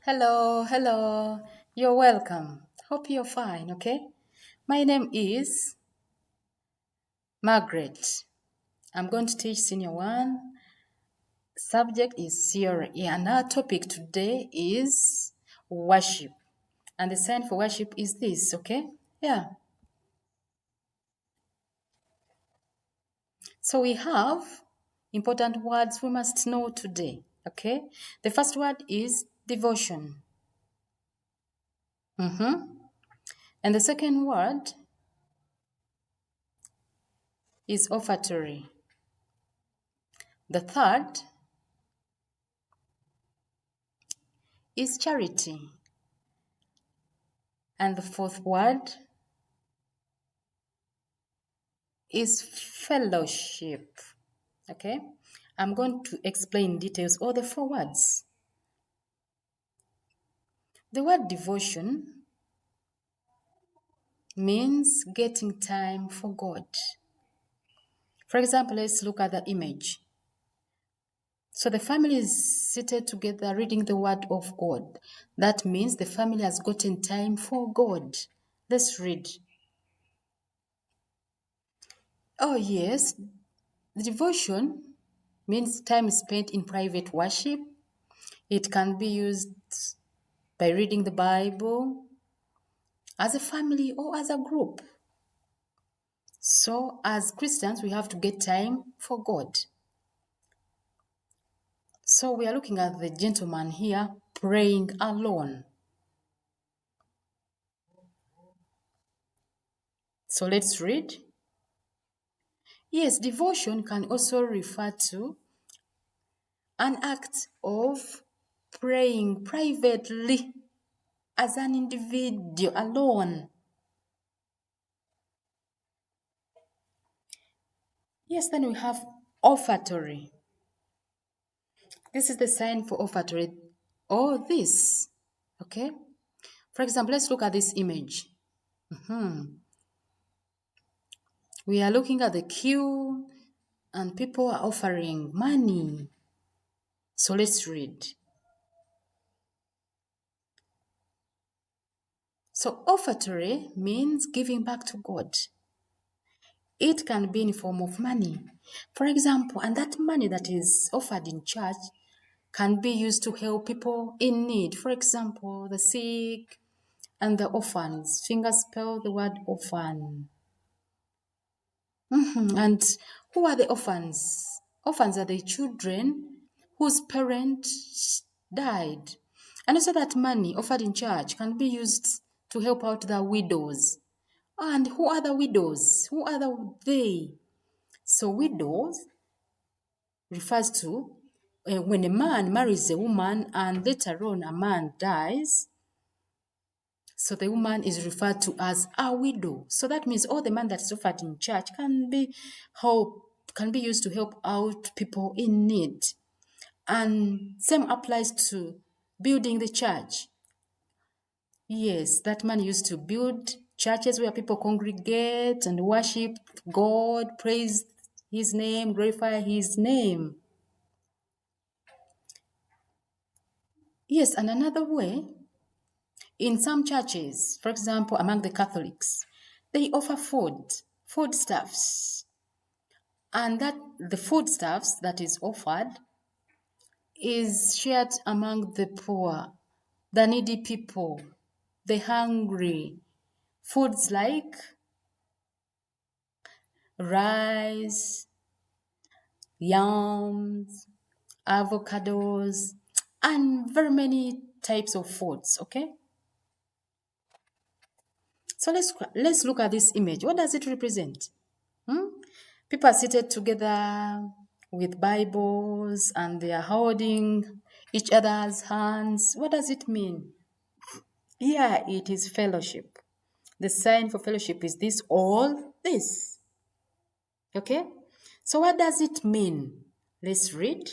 Hello, hello. You're welcome. Hope you're fine, okay? My name is Margaret. I'm going to teach Senior 1. Subject is theory. And our topic today is worship. And the sign for worship is this, okay? Yeah. So we have important words we must know today, okay? The first word is devotion. And the second word is offertory. The third is charity. And the fourth word is fellowship. Okay? I'm going to explain details all the four words. The word devotion means getting time for God. For example, let's look at the image. So the family is seated together reading the word of God. That means the family has gotten time for God. Let's read. Oh, yes. The devotion means time spent in private worship. It can be used by reading the Bible as a family or as a group. So, as Christians, we have to get time for God. So, we are looking at the gentleman here praying alone. So, let's read. Yes, devotion can also refer to an act of praying privately as an individual alone. Yes, then we have offertory. This is the sign for offertory. Or this. Okay? For example, let's look at this image. We are looking at the queue and people are offering money. So let's read. So offertory means giving back to God. It can be in form of money. For example, and that money that is offered in church can be used to help people in need. For example, the sick and the orphans. Fingers spell the word orphan. And who are the orphans? Orphans are the children whose parents died. And also that money offered in church can be used to help out the widows. And who are the widows? Who are they? So widows refers to when a man marries a woman and later on a man dies. So the woman is referred to as a widow. So that means all the money that is offered in church can be used to help out people in need. And same applies to building the church. Yes, that money used to build churches where people congregate and worship God, praise His name, glorify His name. Yes, and another way, in some churches, for example, among the Catholics, they offer foodstuffs. And that the foodstuffs that is offered is shared among the poor, the needy people, the hungry. Foods like rice, yams, avocados, and very many types of foods, okay? So let's look at this image. What does it represent? People are seated together with Bibles and they are holding each other's hands. What does it mean? Yeah, it is fellowship. The sign for fellowship is this, all this. Okay? So what does it mean? Let's read.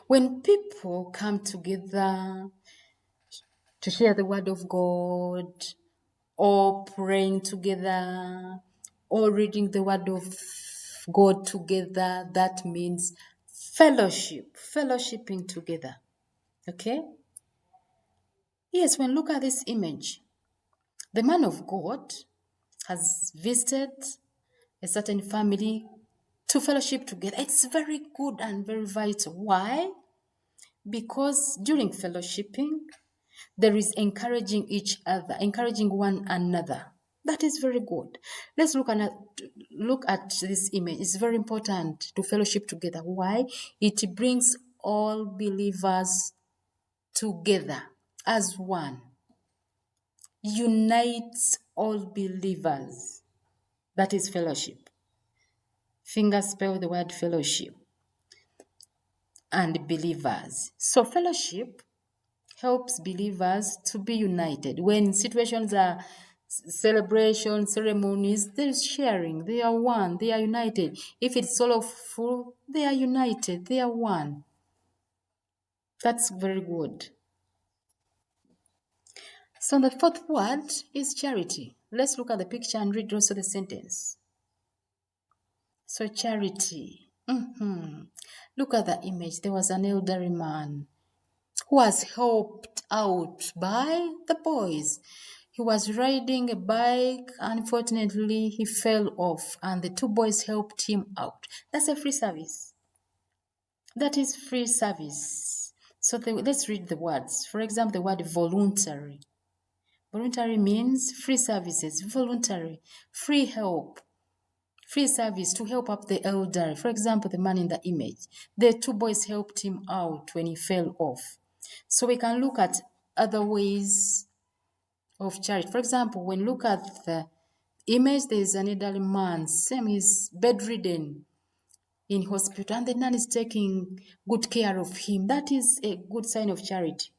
When people come together to share the word of God, or praying together, or reading the word of God together, that means Fellowship, fellowshipping together. Okay? Yes, when look at this image, the man of God has visited a certain family to fellowship together. It's very good and very vital. Why? Because during fellowshipping, there is encouraging each other, encouraging one another. That is very good. Let's look at this image. It's very important to fellowship together. Why? It brings all believers together as one. Unites all believers. That is fellowship. Finger spell the word fellowship. And believers. So fellowship helps believers to be united. When situations are celebration, ceremonies, there's sharing. They are one. They are united. If it's sorrowful, they are united. They are one. That's very good. So the fourth word is charity. Let's look at the picture and read also the sentence. So charity. Look at the image. There was an elderly man who was helped out by the boys. He was riding a bike. Unfortunately, he fell off, and the two boys helped him out. That's a free service. That is free service. So let's read the words. For example, the word voluntary. Voluntary means free services, voluntary, free help, free service to help up the elderly. For example, the man in the image. The two boys helped him out when he fell off. So we can look at other ways of charity. For example, when look at the image, there is an elderly man, same is bedridden in hospital, and the nun is taking good care of him. That is a good sign of charity.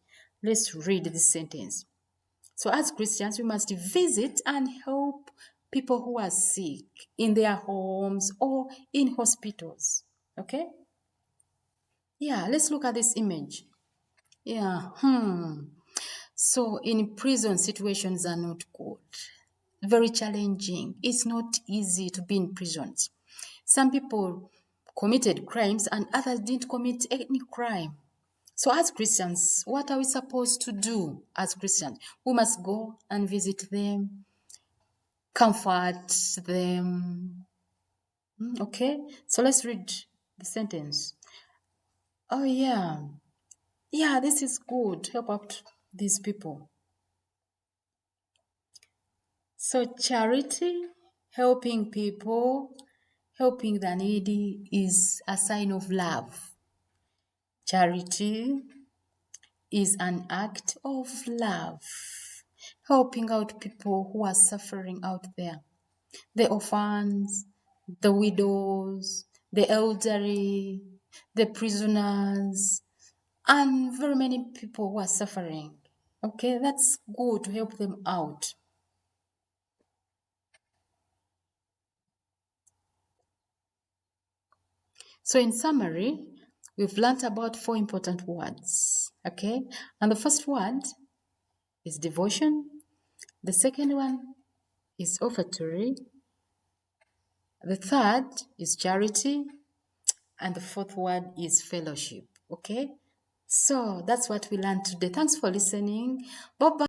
Let's read this sentence. So as Christians, we must visit and help people who are sick in their homes or in hospitals. Okay? Yeah, let's look at this image. Yeah. So in prison, situations are not good. Very challenging. It's not easy to be in prisons. Some people committed crimes and others didn't commit any crime. So as Christians, what are we supposed to do as Christians? We must go and visit them, comfort them. Okay? So let's read the sentence. Oh, yeah. Yeah, this is good. Help out these people. So charity, helping people, helping the needy is a sign of love. Charity is an act of love, helping out people who are suffering out there. The orphans, the widows, the elderly, the prisoners, and very many people who are suffering. Okay, that's good to help them out. So in summary, we've learned about 4 important words, okay? And the first word is devotion. The second one is offertory. The third is charity. And the fourth word is fellowship, okay? So that's what we learned today. Thanks for listening. Bye-bye.